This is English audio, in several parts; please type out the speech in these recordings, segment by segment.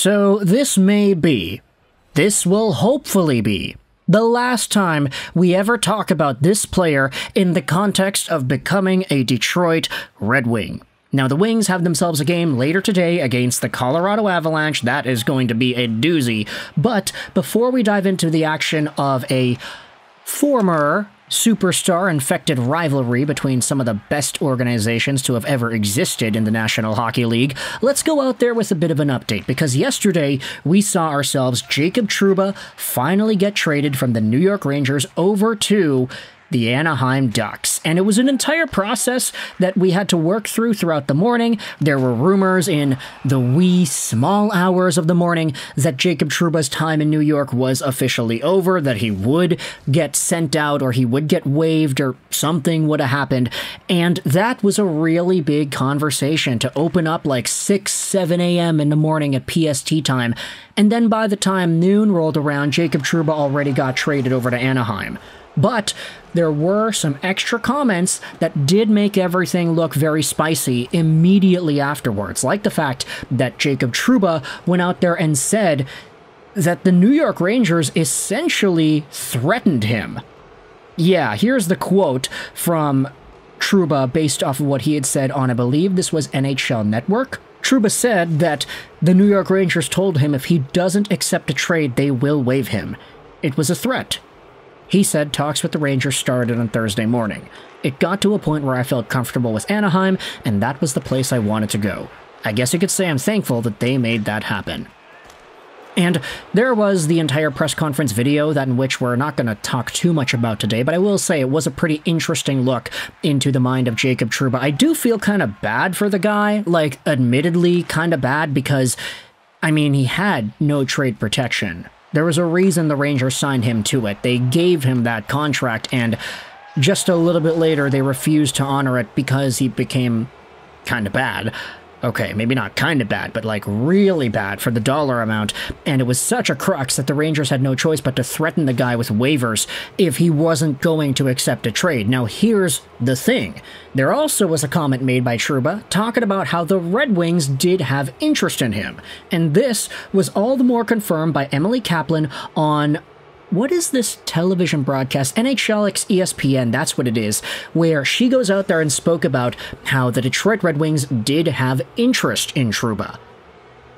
So this will hopefully be, the last time we ever talk about this player in the context of becoming a Detroit Red Wing. Now, the Wings have themselves a game later today against the Colorado Avalanche. That is going to be a doozy. But before we dive into the action of a former superstar-infected rivalry between some of the best organizations to have ever existed in the National Hockey League, let's go out there with a bit of an update, because yesterday we saw ourselves Jacob Trouba finally get traded from the New York Rangers over to the Anaheim Ducks, and it was an entire process that we had to work throughout the morning. There were rumors in the wee small hours of the morning that Jacob Trouba's time in New York was officially over, that he would get sent out or he would get waived or something would have happened, and that was a really big conversation to open up like 6, 7 a.m. in the morning at PST time, and then by the time noon rolled around, Jacob Trouba already got traded over to Anaheim. But there were some extra comments that did make everything look very spicy immediately afterwards, like the fact that Jacob Trouba went out there and said that the New York Rangers essentially threatened him. Yeah, here's the quote from Trouba based off of what he had said on, I believe this was NHL Network. Trouba said that the New York Rangers told him if he doesn't accept a trade, they will waive him. It was a threat. He said talks with the Rangers started on Thursday morning. It got to a point where I felt comfortable with Anaheim, and that was the place I wanted to go. I guess you could say I'm thankful that they made that happen. And there was the entire press conference video, that in which we're not going to talk too much about today, but I will say it was a pretty interesting look into the mind of Jacob Trouba. I do feel kind of bad for the guy, like admittedly kind of bad, because, I mean, he had no trade protection. There was a reason the Rangers signed him to it. They gave him that contract, and just a little bit later, they refused to honor it because he became kind of bad. Okay, maybe not kind of bad, but like really bad for the dollar amount, and it was such a crux that the Rangers had no choice but to threaten the guy with waivers if he wasn't going to accept a trade. Now, here's the thing. There also was a comment made by Trouba talking about how the Red Wings did have interest in him, and this was all the more confirmed by Emily Kaplan on, what is this television broadcast? NHLX ESPN, that's what it is, where she goes out there and spoke about how the Detroit Red Wings did have interest in Trouba.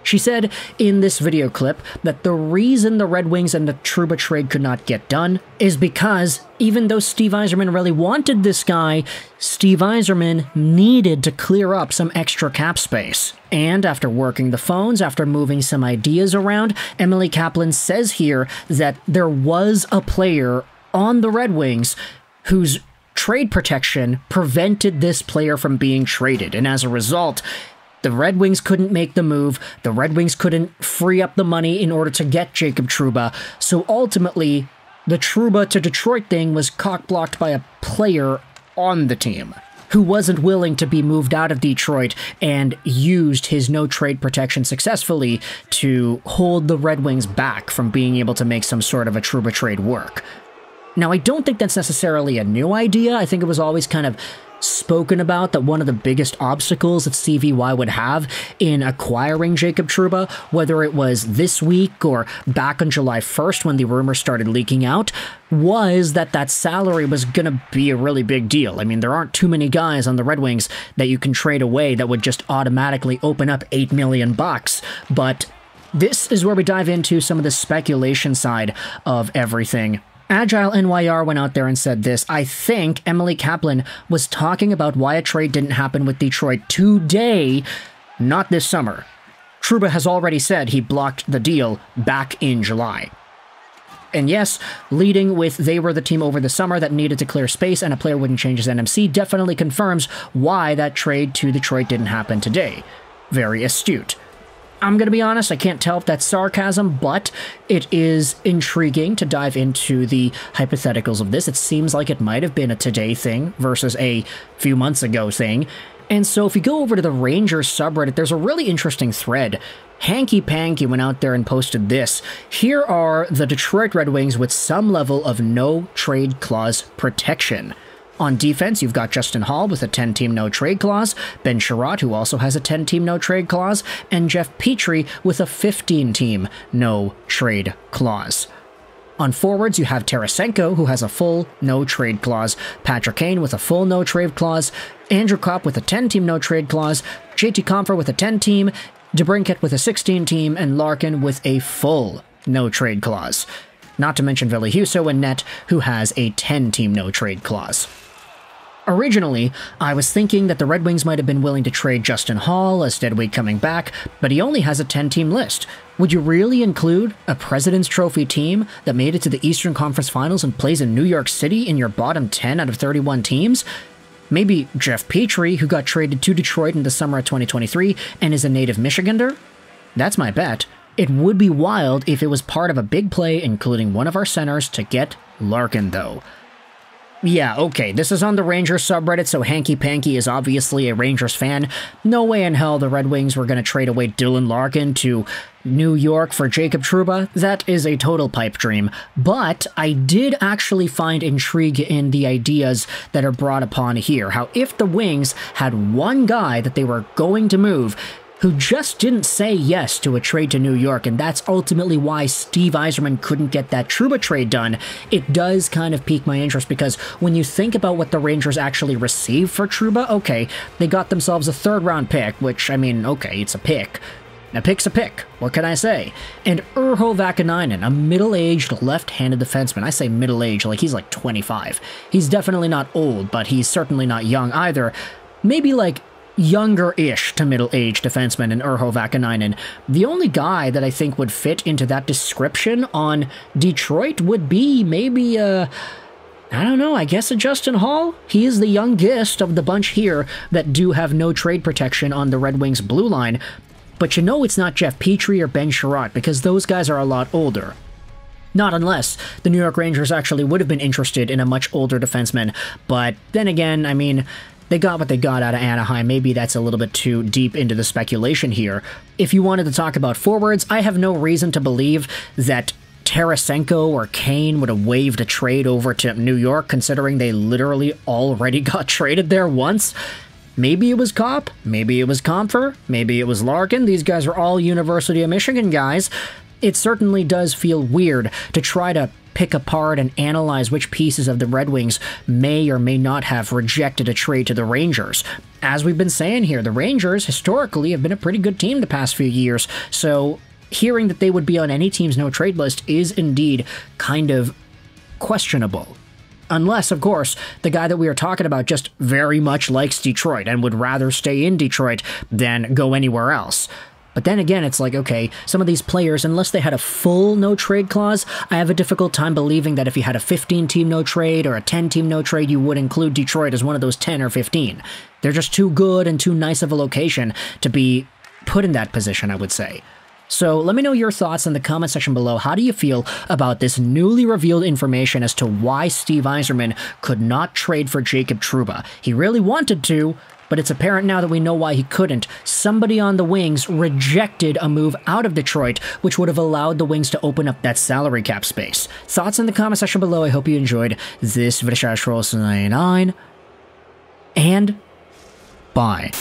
She said in this video clip that the reason the Red Wings and the Trouba trade could not get done is because even though Steve Yzerman really wanted this guy, Steve Yzerman needed to clear up some extra cap space. And after working the phones, after moving some ideas around, Emily Kaplan says here that there was a player on the Red Wings whose trade protection prevented this player from being traded, and as a result, the Red Wings couldn't make the move, the Red Wings couldn't free up the money in order to get Jacob Trouba, so ultimately, the Trouba to Detroit thing was cock-blocked by a player on the team who wasn't willing to be moved out of Detroit and used his no-trade protection successfully to hold the Red Wings back from being able to make some sort of a Trouba trade work. Now, I don't think that's necessarily a new idea. I think it was always kind of spoken about that one of the biggest obstacles that CVY would have in acquiring Jacob Trouba, whether it was this week or back on July 1st when the rumors started leaking out, was that that salary was going to be a really big deal. I mean, there aren't too many guys on the Red Wings that you can trade away that would just automatically open up $8 million, but this is where we dive into some of the speculation side of everything. Agile NYR went out there and said this. I think Emily Kaplan was talking about why a trade didn't happen with Detroit today, not this summer. Trouba has already said he blocked the deal back in July. And yes, leading with they were the team over the summer that needed to clear space and a player wouldn't change his NMC definitely confirms why that trade to Detroit didn't happen today. Very astute. I'm going to be honest, I can't tell if that's sarcasm, but it is intriguing to dive into the hypotheticals of this. It seems like it might have been a today thing versus a few months ago thing. And so if you go over to the Rangers subreddit, there's a really interesting thread. Hanky Panky went out there and posted this. Here are the Detroit Red Wings with some level of no trade clause protection. On defense, you've got Justin Hall with a 10-team no-trade clause, Ben Sherratt, who also has a 10-team no-trade clause, and Jeff Petrie with a 15-team no-trade clause. On forwards, you have Tarasenko, who has a full no-trade clause, Patrick Kane with a full no-trade clause, Andrew Kopp with a 10-team no-trade clause, JT Compher with a 10-team, DeBrincat with a 16-team, and Larkin with a full no-trade clause. Not to mention Ville Husso in net, who has a 10-team no-trade clause. Originally, I was thinking that the Red Wings might have been willing to trade Justin Hall as Deadweight coming back, but he only has a 10-team list. Would you really include a President's Trophy team that made it to the Eastern Conference Finals and plays in New York City in your bottom 10 out of 31 teams? Maybe Jeff Petrie, who got traded to Detroit in the summer of 2023 and is a native Michigander? That's my bet. It would be wild if it was part of a big play including one of our centers to get Larkin, though. Yeah, okay, this is on the Rangers subreddit, so Hanky Panky is obviously a Rangers fan. No way in hell the Red Wings were going to trade away Dylan Larkin to New York for Jacob Trouba. That is a total pipe dream. But I did actually find intrigue in the ideas that are brought upon here. How if the Wings had one guy that they were going to move who just didn't say yes to a trade to New York, and that's ultimately why Steve Yzerman couldn't get that Trouba trade done, it does kind of pique my interest, because when you think about what the Rangers actually received for Trouba, okay, they got themselves a third-round pick, which, I mean, okay, it's a pick. A pick's a pick, what can I say? And Urho Vakanainen, a middle-aged left-handed defenseman. I say middle-aged, like he's like 25. He's definitely not old, but he's certainly not young either. Maybe like younger-ish to middle-aged defenseman in Urho Vakanainen. The only guy that I think would fit into that description on Detroit would be maybe, I don't know, I guess a Justin Hall? He is the youngest of the bunch here that do have no trade protection on the Red Wings blue line. But you know it's not Jeff Petrie or Ben Sherratt, because those guys are a lot older. Not unless the New York Rangers actually would have been interested in a much older defenseman. But then again, I mean, they got what they got out of Anaheim. Maybe that's a little bit too deep into the speculation here. If you wanted to talk about forwards, I have no reason to believe that Tarasenko or Kane would have waived a trade over to New York, considering they literally already got traded there once. Maybe it was Kopp, maybe it was Compher, maybe it was Larkin. These guys are all University of Michigan guys. It certainly does feel weird to try to pick apart and analyze which pieces of the Red Wings may or may not have rejected a trade to the Rangers. As we've been saying here, the Rangers historically have been a pretty good team the past few years, so hearing that they would be on any team's no-trade list is indeed kind of questionable. Unless, of course, the guy that we are talking about just very much likes Detroit and would rather stay in Detroit than go anywhere else. But then again, it's like, okay, some of these players, unless they had a full no-trade clause, I have a difficult time believing that if you had a 15-team no-trade or a 10-team no-trade, you would include Detroit as one of those 10 or 15. They're just too good and too nice of a location to be put in that position, I would say. So let me know your thoughts in the comment section below. How do you feel about this newly revealed information as to why Steve Yzerman could not trade for Jacob Trouba? He really wanted to, but it's apparent now that we know why he couldn't. Somebody on the Wings rejected a move out of Detroit, which would have allowed the Wings to open up that salary cap space. Thoughts in the comment section below. I hope you enjoyed this video. And bye.